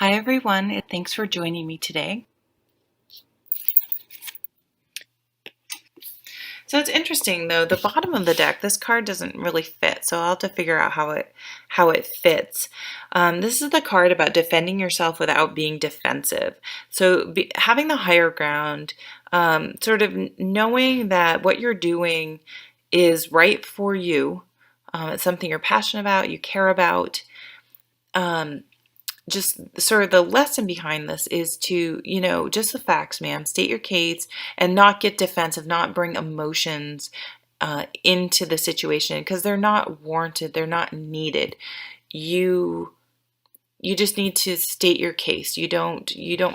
Hi, everyone, and thanks for joining me today. So it's interesting though, the bottom of the deck, this card doesn't really fit, so I'll have to figure out how it fits. This is the card about defending yourself without being defensive. So having the higher ground, sort of knowing that what you're doing is right for you. It's something you're passionate about, you care about. Um, just sort of the lesson behind this is to, just the facts, ma'am. State your case and not get defensive, not bring emotions into the situation because they're not warranted, they're not needed. You you just need to state your case. You don't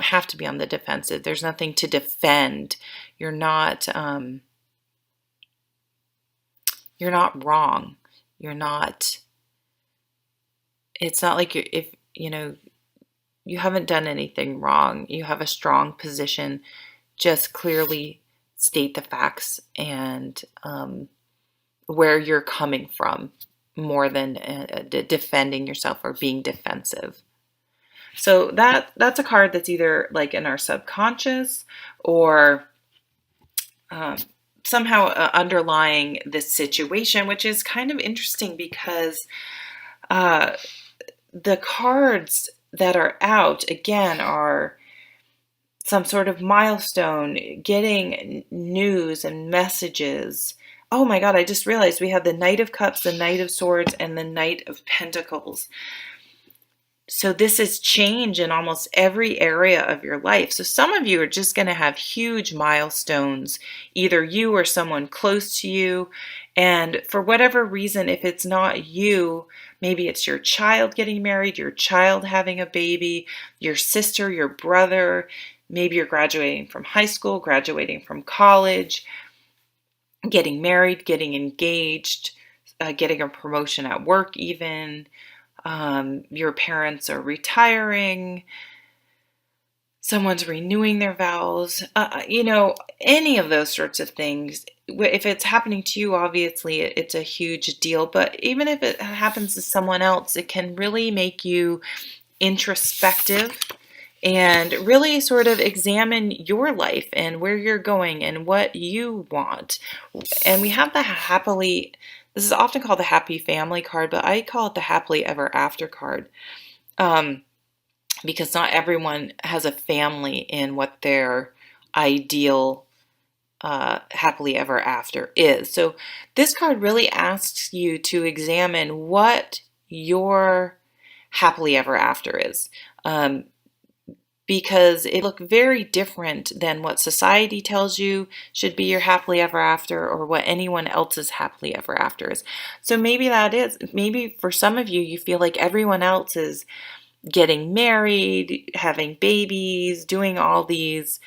have to be on the defensive. There's nothing to defend. You're not you're not wrong. You're not. It's not like you're if you haven't done anything wrong. You have a strong position. Just clearly state the facts and where you're coming from more than defending yourself or being defensive. So that's a card that's either like in our subconscious or um, somehow underlying this situation, which is kind of interesting because uh, the cards that are out again are some sort of milestone, getting news and messages. Oh my God, I just realized we have the Knight of Cups, the Knight of Swords, and the Knight of Pentacles. So this is change in almost every area of your life. So some of you are just going to have huge milestones, either you or someone close to you. And for whatever reason, if it's not you, maybe it's your child getting married, your child having a baby, your sister, your brother, maybe you're graduating from high school, graduating from college, getting married, getting engaged, getting a promotion at work even. Your parents are retiring, someone's renewing their vows, any of those sorts of things. If it's happening to you, obviously it's a huge deal, but even if it happens to someone else, it can really make you introspective and really sort of examine your life and where you're going and what you want. And we have the happily, this is often called the happy family card, but I call it the happily ever after card. Because not everyone has a family in what their ideal happily ever after is. So this card really asks you to examine what your happily ever after is. Because it looks very different than what society tells you should be your happily ever after or what anyone else's happily ever after is. So maybe for some of you, you feel like everyone else is getting married, having babies, doing all these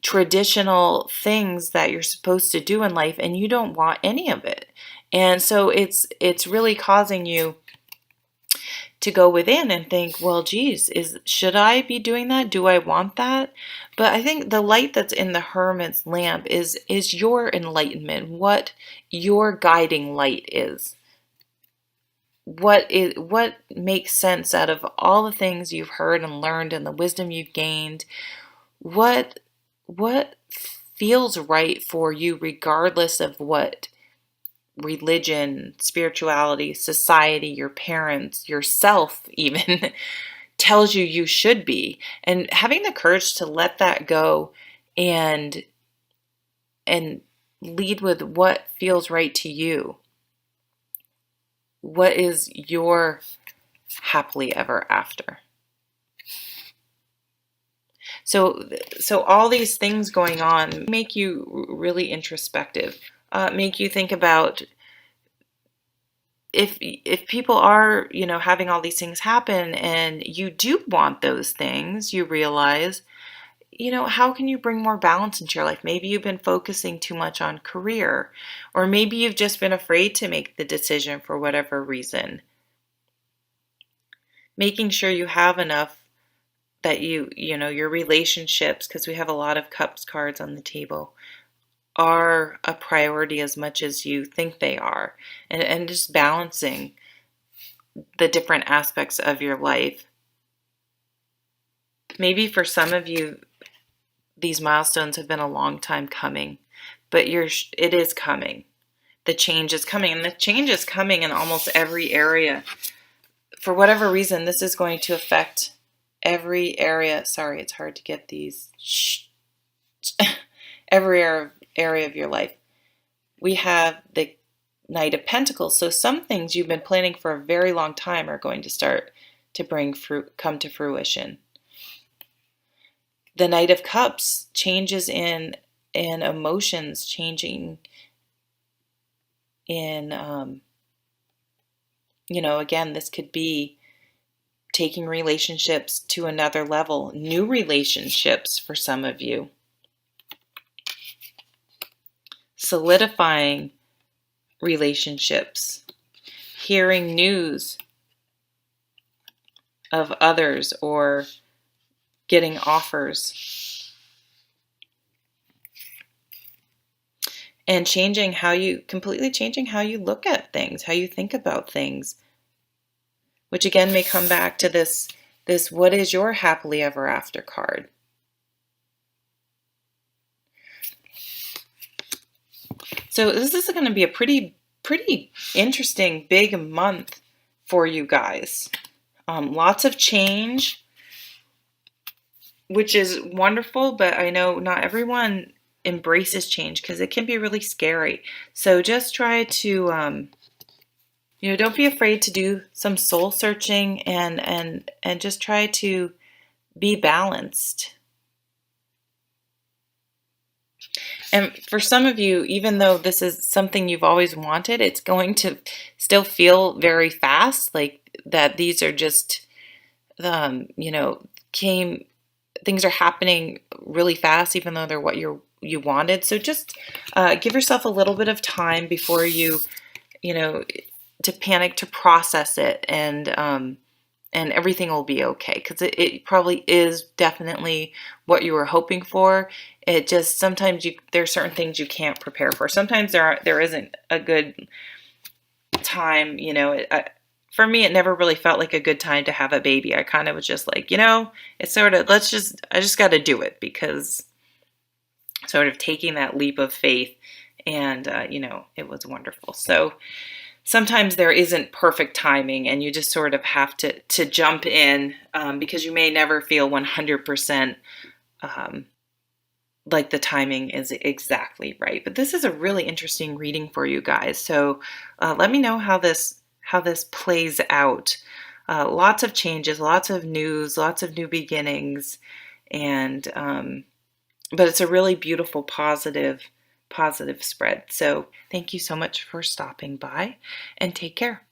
traditional things that you're supposed to do in life, and you don't want any of it. And so it's really causing you to go within and think, well, geez, should I be doing that? Do I want that? But I think the light that's in the hermit's lamp is your enlightenment, what your guiding light is. What makes sense out of all the things you've heard and learned and the wisdom you've gained? What feels right for you regardless of what religion, spirituality, society, your parents, yourself even tells you should be, and having the courage to let that go and lead with what feels right to you. What is your happily ever after? So all these things going on make you really introspective, make you think about if people are, having all these things happen and you do want those things, you realize, how can you bring more balance into your life? Maybe you've been focusing too much on career, or maybe you've just been afraid to make the decision for whatever reason. Making sure you have enough that your relationships, because we have a lot of cups cards on the table, are a priority as much as you think they are, and just balancing the different aspects of your life. Maybe for some of you, these milestones have been a long time coming, but it is coming. The change is coming, and the change is coming in almost every area. For whatever reason, this is going to affect every area. Sorry, it's hard to get these. Every area of your life. We have the Knight of Pentacles. So some things you've been planning for a very long time are going to start to come to fruition. The Knight of Cups, changes in emotions, changing in, again, this could be taking relationships to another level, new relationships for some of you. Solidifying relationships, hearing news of others or getting offers, and completely changing how you look at things, how you think about things, which again may come back to this what is your happily ever after card. So this is going to be a pretty interesting big month for you guys. Lots of change, which is wonderful, but I know not everyone embraces change because it can be really scary. So just try to, don't be afraid to do some soul searching and just try to be balanced. And for some of you, even though this is something you've always wanted, it's going to still feel very fast, like that these are just, things are happening really fast, even though they're what you wanted. So just give yourself a little bit of time before you, to panic, to process it, and everything will be okay, because it probably is definitely what you were hoping for. It just, sometimes there are certain things you can't prepare for. Sometimes there isn't a good time, for me, it never really felt like a good time to have a baby. I kind of was just like, it's sort of, I just got to do it, because sort of taking that leap of faith, and, it was wonderful. So sometimes there isn't perfect timing, and you just sort of have to jump in, because you may never feel 100% like the timing is exactly right. But this is a really interesting reading for you guys. So let me know how this plays out. Lots of changes, lots of news, lots of new beginnings, and but it's a really beautiful, positive spread. So thank you so much for stopping by, and take care.